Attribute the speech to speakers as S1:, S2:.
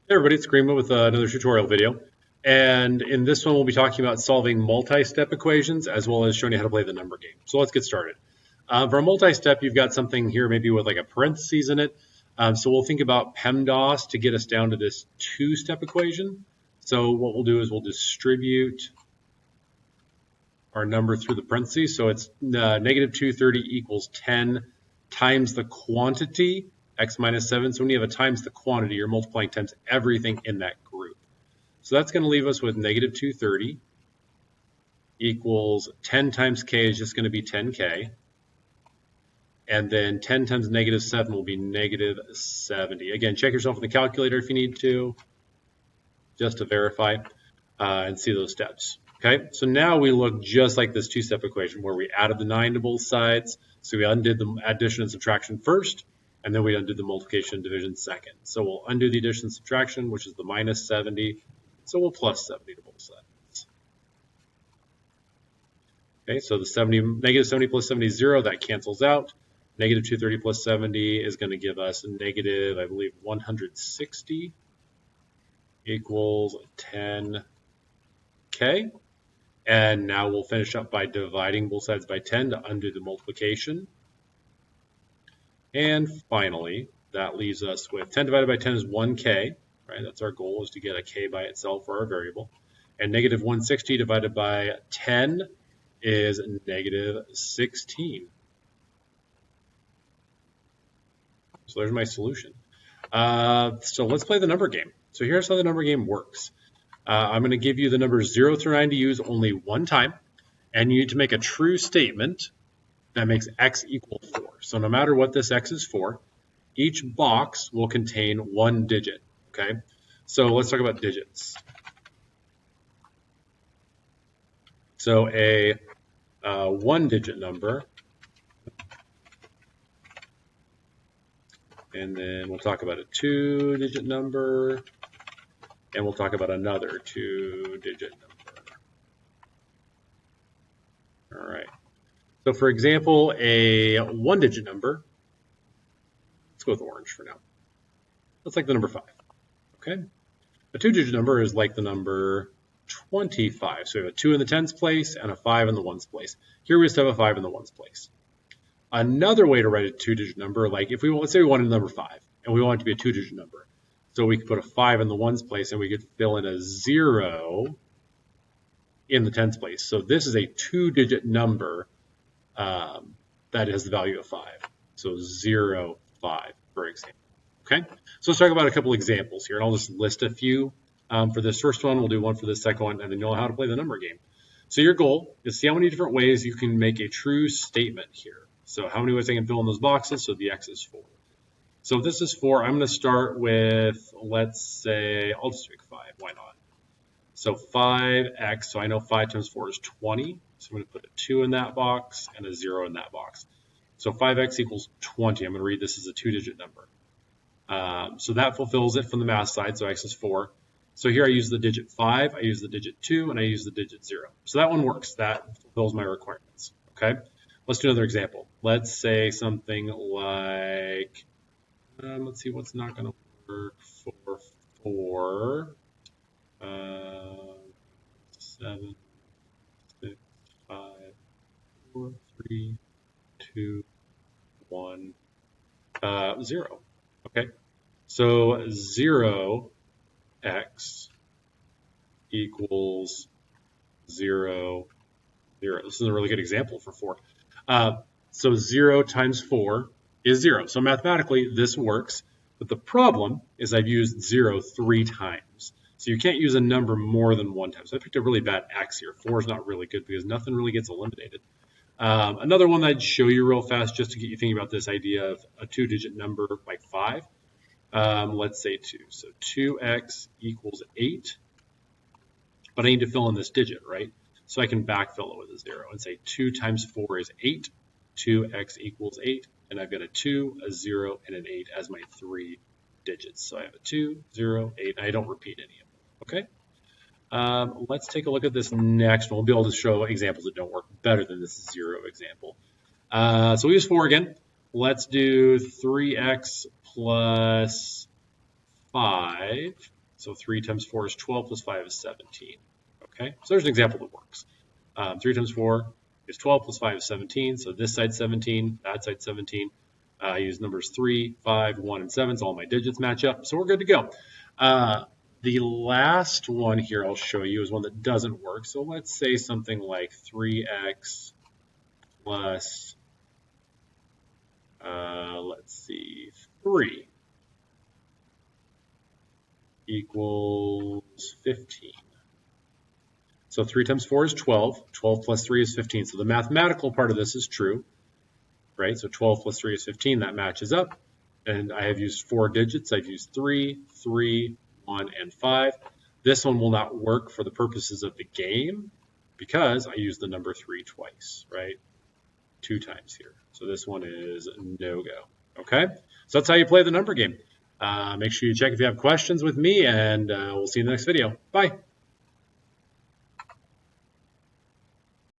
S1: Hey everybody, it's Greenwood with another tutorial video. And in this one, we'll be talking about solving multi-step equations as well as showing you how to play the number game. So let's get started. For a multi-step, you've got something here maybe with like a parentheses in it. So we'll think about PEMDAS to get us down to this two-step equation. So what we'll do is we'll distribute our number through the parentheses. So it's negative 230 equals 10 times the quantity, x minus 7. So when you have a times the quantity, you're multiplying times everything in that group. So that's going to leave us with negative 230 equals 10 times k is just going to be 10k. And then 10 times negative 7 will be negative 70. Again, check yourself in the calculator if you need to, just to verify and see those steps. Okay, so now we look just like this two-step equation where we added the 9 to both sides. So we undid the addition and subtraction first, and then we undid the multiplication and division second. So we'll undo the addition and subtraction, which is the minus 70. So we'll plus 70 to both sides. Okay, so the negative 70 plus 70 is 0. That cancels out. Negative 230 plus 70 is going to give us negative, I believe, 160 equals 10k. And now we'll finish up by dividing both sides by 10 to undo the multiplication. And finally, that leaves us with 10 divided by 10 is 1k, right? That's our goal, is to get a k by itself for our variable. And negative 160 divided by 10 is negative 16. So there's my solution. So let's play the number game. So here's how the number game works. I'm going to give you the numbers 0 through 9 to use only one time, and you need to make a true statement that makes x equal 4. So no matter what this x is for, each box will contain one digit, okay? So let's talk about digits. So a one-digit number, and then we'll talk about a two-digit number, and we'll talk about another two-digit number. All right. So for example, a one-digit number, let's go with orange for now. That's like the number 5, okay? A two-digit number is like the number 25. So we have a 2 in the tens place and a 5 in the ones place. Here we just have a 5 in the ones place. Another way to write a two-digit number, like if let's say we wanted a number 5, and we want it to be a two-digit number. So we could put a 5 in the ones place, and we could fill in a 0 in the tens place. So this is a two-digit number that has the value of 5. So 0, 5, for example. Okay, so let's talk about a couple examples here, and I'll just list a few. For this first one, we'll do one for this second one, and then you'll know how to play the number game. So your goal is to see how many different ways you can make a true statement here. So how many ways I can fill in those boxes, so the x is 4. So if this is 4, I'm going to start with, let's say, I'll just pick 5, why not? So 5x, so I know 5 times 4 is 20, so I'm going to put a 2 in that box and a 0 in that box. So 5x equals 20. I'm going to read this as a two-digit number. So that fulfills it from the math side, so x is 4. So here I use the digit 5, I use the digit 2, and I use the digit 0. So that one works. That fulfills my requirements. Okay? Let's do another example. Let's say something like, let's see what's not going to work for 4. 7, 6, 5, 4, 3, 2, 1, 0. Okay? So 0x equals 0, 0. This is a really good example for 4. So 0 times 4 is 0. So mathematically, this works. But the problem is I've used 0 3 times. So you can't use a number more than one time. So I picked a really bad x here. 4 is not really good because nothing really gets eliminated. Another one that I'd show you real fast just to get you thinking about this idea of a two-digit number like 5. Let's say 2. So 2x equals 8. But I need to fill in this digit, right? So I can backfill it with a 0 and say 2 times 4 is 8. 2x equals 8. And I've got a 2, a 0, and an 8 as my 3 digits. So I have a 2, 0, 8, and I don't repeat any of them. Okay? Let's take a look at this next one. We'll be able to show examples that don't work better than this 0 example. So we use 4 again. Let's do 3x plus 5 So 3 times 4 is 12 plus 5 is 17. Okay, so there's an example that works. 3 times 4 is 12 plus 5 is 17. So this side's 17, that side's 17. I use numbers 3, 5, 1, and 7, so all my digits match up. So we're good to go. The last one here I'll show you is one that doesn't work. So let's say something like 3x plus, let's see, 3 equals 15. So 3 times 4 is 12. 12 plus 3 is 15. So the mathematical part of this is true, right? So 12 plus 3 is 15. That matches up. And I have used 4 digits. I've used 3, 3, 1, and 5. This one will not work for the purposes of the game because I used the number 3 twice, right? 2 times here. So this one is no-go, okay? So that's how you play the number game. Make sure you check if you have questions with me, and we'll see you in the next video. Bye.